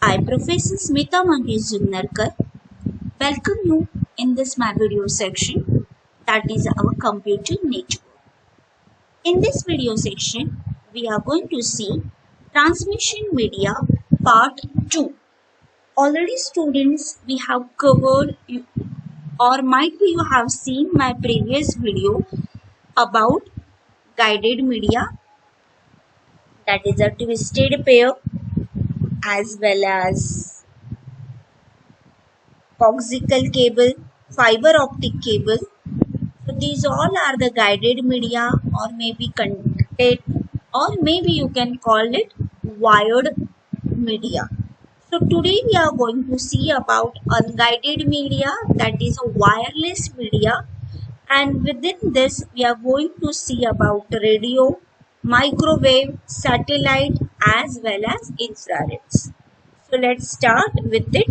I, Professor Smita Mangesh Jumnarkar, welcome you in this my video section, that is our computer network. In this video section, we are going to see transmission media part 2. Already students, we have covered or might be you have seen my previous video about guided media, that is a twisted pair as well as coaxial cable, fiber optic cable. So these all are the guided media or maybe conducted or maybe you can call it wired media. So today we are going to see about unguided media, that is a wireless media, and within this we are going to see about radio, microwave, satellite as well as infrareds. So let's start with it.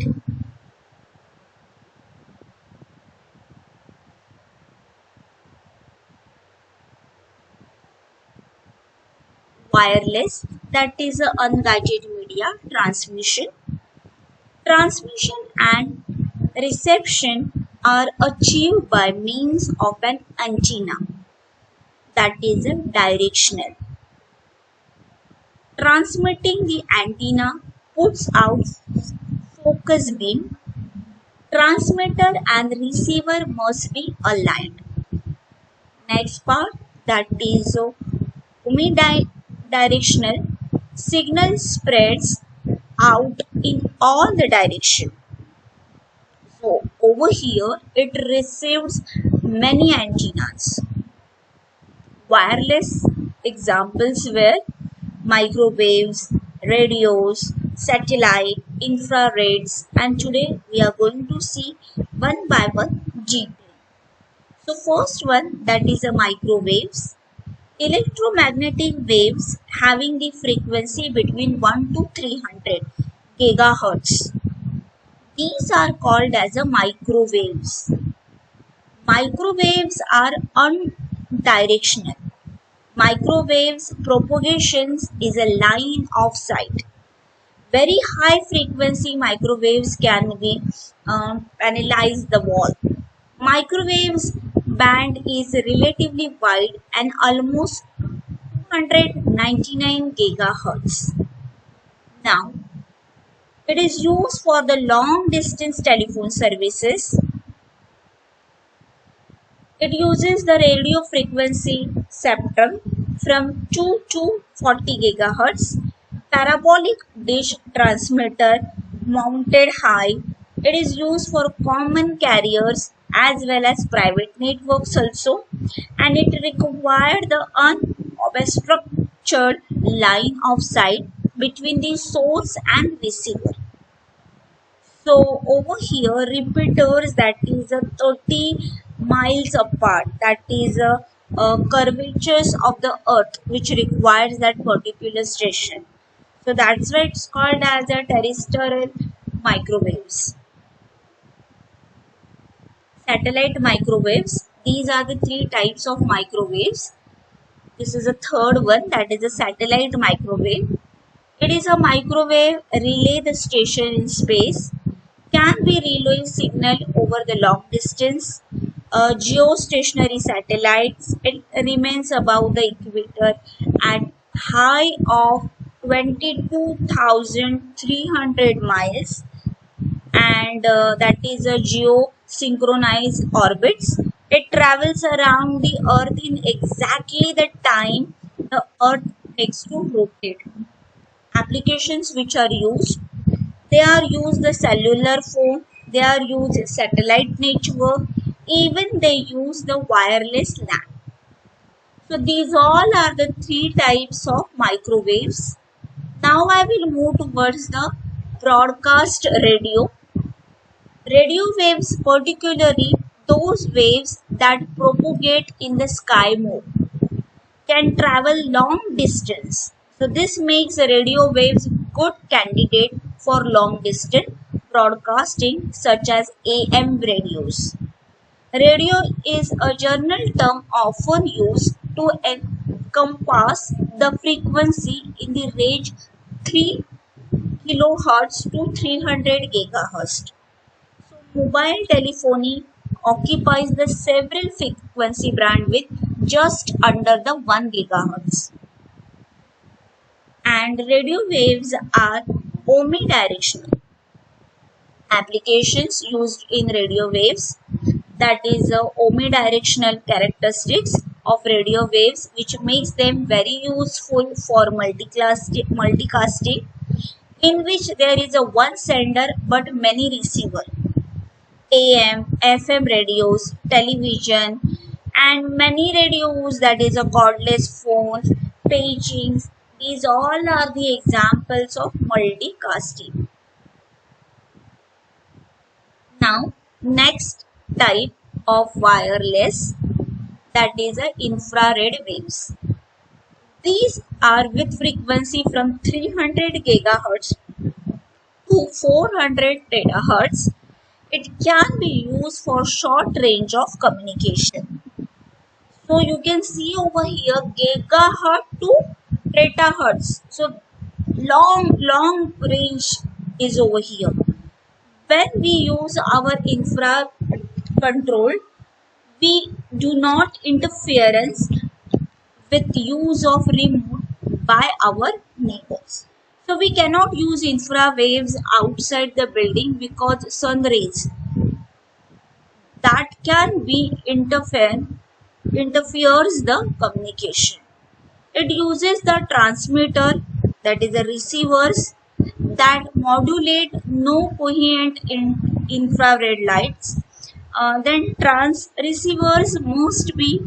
Wireless, that is a unguided media transmission. Transmission and reception are achieved by means of an antenna, that is a directional. Transmitting the antenna puts out focus beam. Transmitter and receiver must be aligned. Next part, that is omnidirectional. Signal spreads out in all the direction. So over here it receives many antennas. Wireless examples were microwaves, radios, satellite, infrareds, and today we are going to see one by one deeply. So first one, that is a microwaves. Electromagnetic waves having the frequency between 1 to 300 gigahertz. These are called as a microwaves. Microwaves are unidirectional. Microwaves propagations is a line of sight. Very high frequency microwaves can be analyze the wall. Microwaves band is relatively wide and almost 299 gigahertz. Now, it is used for the long distance telephone services. It uses the radio frequency spectrum from 2 to 40 gigahertz. Parabolic dish transmitter mounted high. It is used for common carriers as well as private networks also, and it required the unobstructed line of sight between the source and receiver. So over here repeaters, that is a 30 miles apart, that is a curvatures of the earth which requires that particular station. So that's why it's called as a terrestrial microwaves. Satellite microwaves, these are the three types of microwaves. This is a third one, that is a satellite microwave. It is a microwave relay the station in space, can be relay signal over the long distance. Geostationary satellites, it remains above the equator at high of 22,300 miles, and that is a geosynchronized orbits. It travels around the earth in exactly the time the earth takes to rotate. Applications which are used, they are used the cellular phone, they are used satellite network, even they use the wireless LAN. So these all are the three types of microwaves. Now I will move towards the broadcast radio. Radio waves, particularly those waves that propagate in the sky mode, can travel long distance. So this makes radio waves good candidate for long distance broadcasting such as AM radios. Radio is a general term often used to encompass the frequency in the range 3 kilohertz to 300 gigahertz. So mobile telephony occupies the several frequency bandwidth just under the 1 gigahertz. And radio waves are omnidirectional. Applications used in radio waves, that is omnidirectional characteristics of radio waves, which makes them very useful for multicasting, in which there is a one sender but many receiver. AM, FM radios, television, and many radios, that is a cordless phones, pagings. These all are the examples of multicasting. Now, next type of wireless, that is a infrared waves. These are with frequency from 300 gigahertz to 400 terahertz. It can be used for short range of communication. So you can see over here gigahertz to petahertz. So long range is over here. When we use our infra control, we do not interference with use of remote by our neighbors. So we cannot use infra waves outside the building because sun rays that can be interferes the communication. It uses the transmitter, that is the receivers, that modulate no coherent infrared lights. Then receivers must be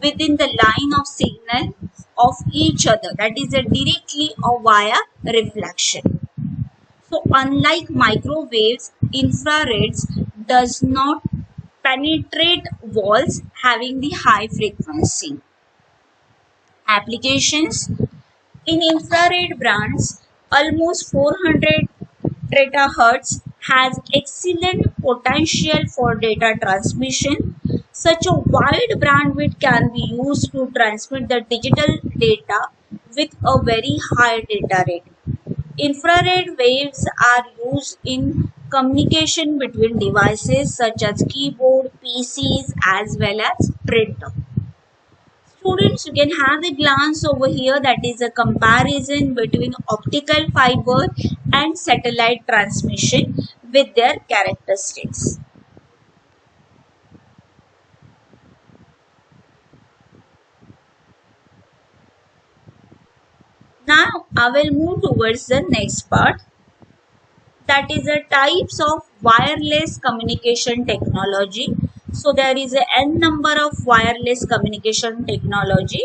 within the line of signal of each other, that is directly or via reflection. So unlike microwaves, infrareds does not penetrate walls having the high frequency. Applications in infrared bands, almost 400 terahertz has excellent potential for data transmission. Such a wide bandwidth can be used to transmit the digital data with a very high data rate. Infrared waves are used in communication between devices such as keyboard, PCs as well as printer. Students, you can have a glance over here, that is a comparison between optical fiber and satellite transmission with their characteristics. Now I will move towards the next part, that is the types of wireless communication technology. So there is a n number of wireless communication technology,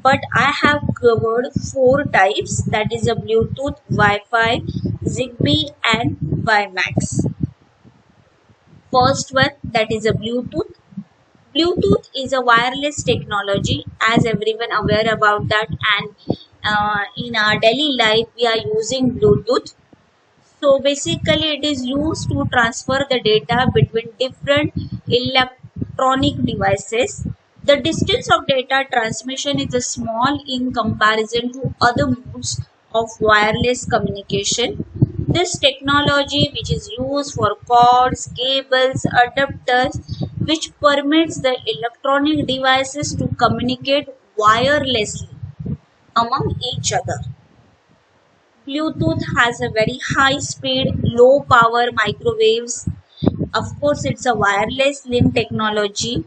but I have covered 4 types, that is a Bluetooth, Wi-Fi, Zigbee and WiMAX. First one, that is a Bluetooth. Bluetooth is a wireless technology, as everyone aware about that, and in our daily life we are using Bluetooth. So basically it is used to transfer the data between different electronic devices. The distance of data transmission is small in comparison to other modes of wireless communication. This technology, which is used for cords, cables, adapters, which permits the electronic devices to communicate wirelessly among each other. Bluetooth has a very high speed, low power microwaves. Of course, it's a wireless link technology,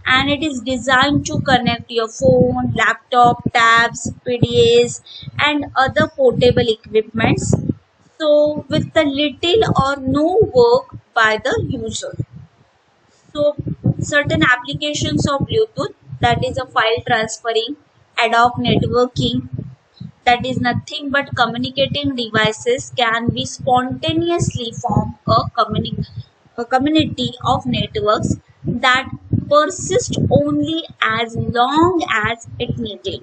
and it is designed to connect your phone, laptop, tabs, PDAs and other portable equipments. So with the little or no work by the user. So certain applications of Bluetooth, that is a file transferring, ad hoc networking, that is nothing but communicating devices can be spontaneously form a community of networks that persist only as long as it needed.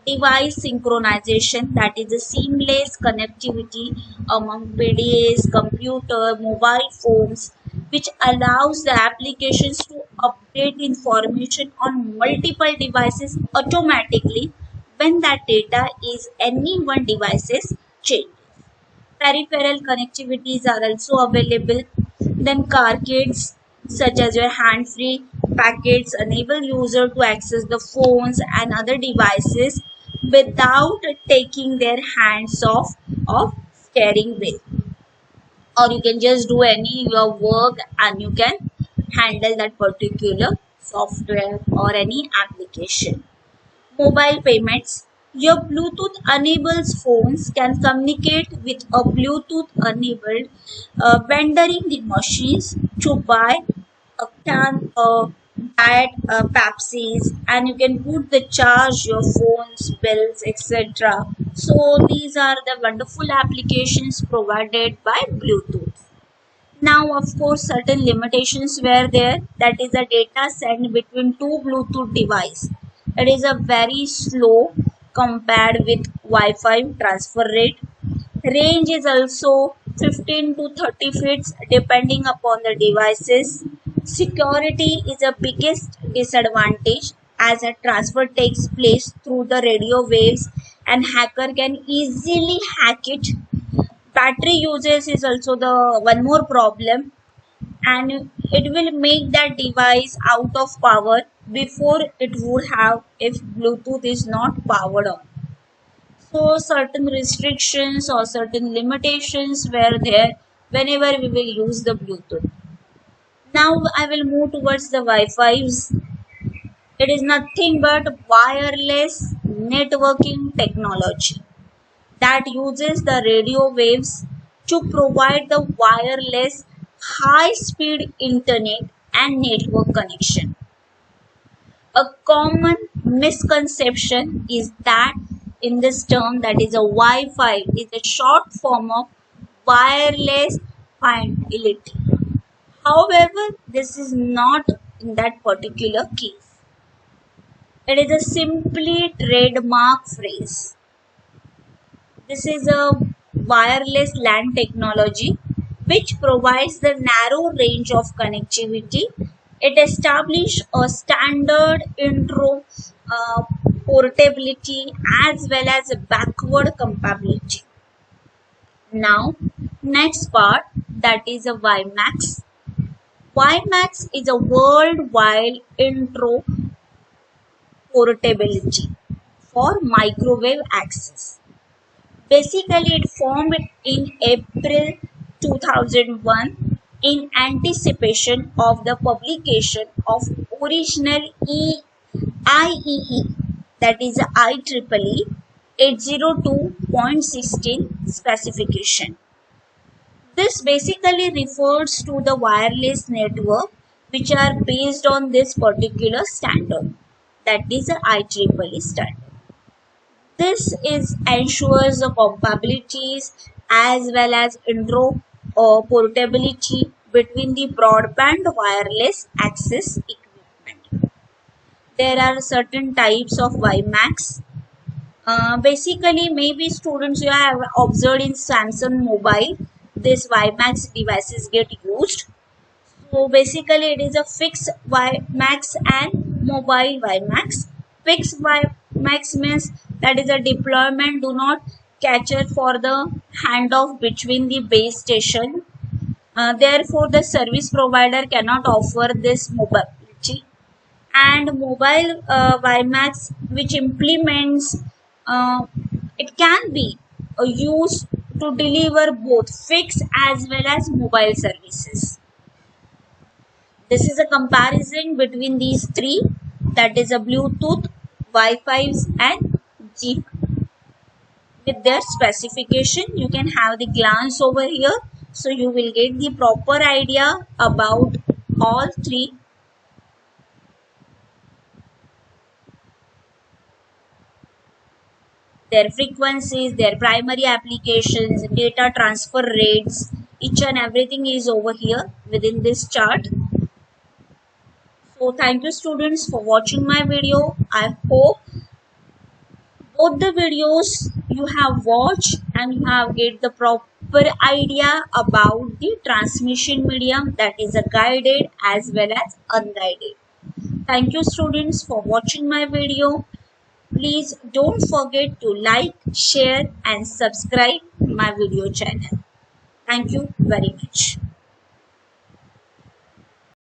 Device synchronization, that is a seamless connectivity among PDAs, computer, mobile phones, which allows the applications to update information on multiple devices automatically when that data is any one device's change. Peripheral connectivities are also available. Then carkades such as your hand-free packets enable user to access the phones and other devices without taking their hands off of steering wheel. Or you can just do any your work and you can handle that particular software or any application. Mobile payments. Your Bluetooth enables phones can communicate with a Bluetooth enabled vendor in the machines to buy a can diet Pepsis, and you can put the charge your phones, bills, etc. So these are the wonderful applications provided by Bluetooth. Now, of course, certain limitations were there. That is the data sent between two Bluetooth devices. It is a very slow compared with Wi-Fi transfer rate. Range is also 15 to 30 feet depending upon the devices. Security is the biggest disadvantage as a transfer takes place through the radio waves and hacker can easily hack it. Battery usage is also the one more problem, and it will make that device out of power before it would have if Bluetooth is not powered on. So certain restrictions or certain limitations were there whenever we will use the Bluetooth. Now I will move towards the Wi-Fi's. It is nothing but wireless networking technology that uses the radio waves to provide the wireless high speed internet and network connection. A common misconception is that in this term, that is a Wi-Fi is a short form of wireless fidelity. However, this is not in that particular case. It is a simply trademark phrase. This is a wireless LAN technology which provides the narrow range of connectivity. It establishes a standard intro portability as well as a backward compatibility. Now, next part, that is a WiMAX. WiMAX is a worldwide intro portability for microwave access. Basically, it formed in April 2001 in anticipation of the publication of original IEEE, that is IEEE 802.16 specification. This basically refers to the wireless network which are based on this particular standard, that is the IEEE standard. This ensures the compatibilities as well as interoperability between the broadband wireless access equipment. There are certain types of WiMAX. Basically, maybe students you have observed in Samsung mobile, this WiMAX devices get used. So basically, it is a fixed WiMAX and mobile WiMAX. Fixed WiMAX means that is a deployment do not capture for the handoff between the base station. Therefore, the service provider cannot offer this mobility. And mobile WiMAX, which implements, it can be used to deliver both fixed as well as mobile services. This is a comparison between these three, that is a Bluetooth, Wi-Fi's and G. With their specification, you can have the glance over here. So you will get the proper idea about all three. Their frequencies, their primary applications, data transfer rates, each and everything is over here within this chart. So thank you students for watching my video. I hope both the videos you have watched and you have get the proper idea about the transmission medium, that is a guided as well as unguided. Thank you students for watching my video. Please don't forget to like, share and subscribe my video channel. Thank you very much.